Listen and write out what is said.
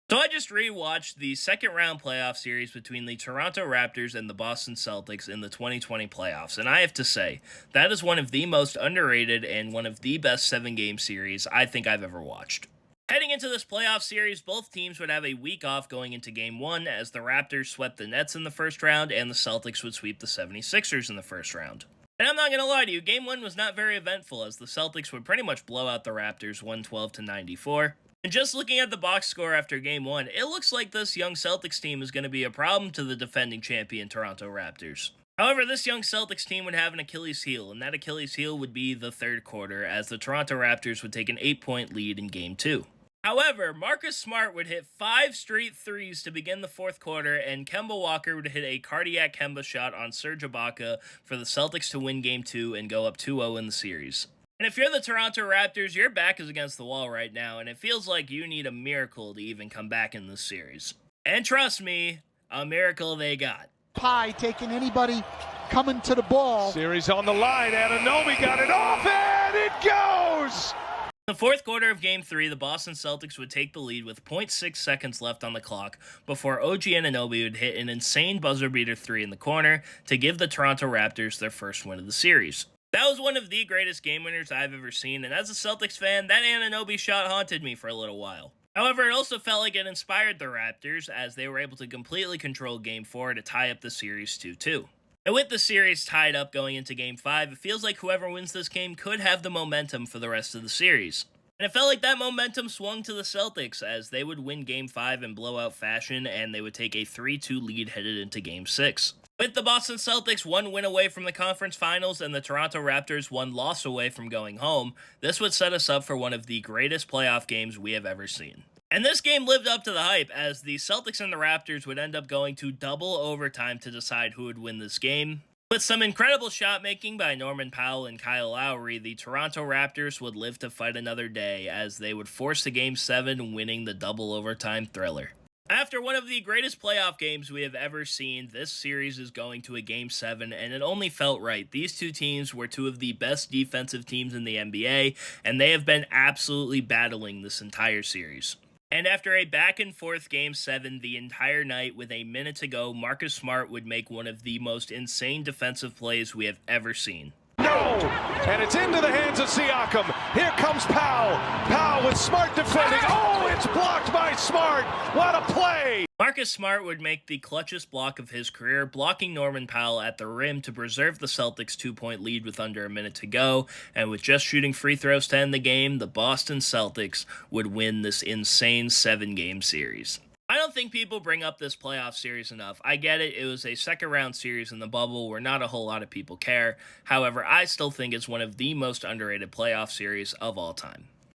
So I just rewatched the second round playoff series between the Toronto Raptors and the Boston Celtics in the 2020 playoffs, and I have to say, that is one of the most underrated and one of the best 7 game series I think I've ever watched. Heading into this playoff series, both teams would have a week off going into game 1 as the Raptors swept the Nets in the first round and the Celtics would sweep the 76ers in the first round. And I'm not going to lie to you, game 1 was not very eventful as the Celtics would pretty much blow out the Raptors 112-94. And just looking at the box score after game 1, it looks like this young Celtics team is going to be a problem to the defending champion Toronto Raptors. However, this young Celtics team would have an Achilles heel, and that Achilles heel would be the third quarter, as the Toronto Raptors would take an 8-point lead in game 2. However, Marcus Smart would hit 5 straight threes to begin the fourth quarter, and Kemba Walker would hit a cardiac Kemba shot on Serge Ibaka for the Celtics to win game 2 and go up 2-0 in the series. And if you're the Toronto Raptors, your back is against the wall right now, and it feels like you need a miracle to even come back in this series. And trust me, a miracle they got. Pie taking anybody coming to the ball. Series on the line, Anunoby got it off, and it goes! In the fourth quarter of Game 3, the Boston Celtics would take the lead with 0.6 seconds left on the clock before OG Anunoby would hit an insane buzzer-beater 3 in the corner to give the Toronto Raptors their first win of the series. That was one of the greatest game winners I've ever seen, and as a Celtics fan, that Anunoby shot haunted me for a little while. However, it also felt like it inspired the Raptors, as they were able to completely control Game 4 to tie up the series 2-2. And with the series tied up going into Game 5, it feels like whoever wins this game could have the momentum for the rest of the series. And it felt like that momentum swung to the Celtics, as they would win Game 5 in blowout fashion, and they would take a 3-2 lead headed into Game 6. With the Boston Celtics 1 win away from the conference finals and the Toronto Raptors 1 loss away from going home, this would set us up for one of the greatest playoff games we have ever seen. And this game lived up to the hype, as the Celtics and the Raptors would end up going to double overtime to decide who would win this game. With some incredible shot making by Norman Powell and Kyle Lowry, the Toronto Raptors would live to fight another day, as they would force a Game 7, winning the double overtime thriller. After one of the greatest playoff games we have ever seen, this series is going to a Game 7, and it only felt right. These two teams were two of the best defensive teams in the NBA, and they have been absolutely battling this entire series. And after a back-and-forth Game 7 the entire night with a minute to go, Marcus Smart would make one of the most insane defensive plays we have ever seen. No! And it's into the hands of Siakam. Here comes Powell. Powell with Smart defending. Oh, it's blocked by Smart. What a play! Marcus Smart would make the clutchest block of his career, blocking Norman Powell at the rim to preserve the Celtics' 2-point lead with under a minute to go, and with just shooting free throws to end the game, the Boston Celtics would win this insane 7-game series. I don't think people bring up this playoff series enough. I get it, it was a second round series in the bubble where not a whole lot of people care. However, I still think it's one of the most underrated playoff series of all time.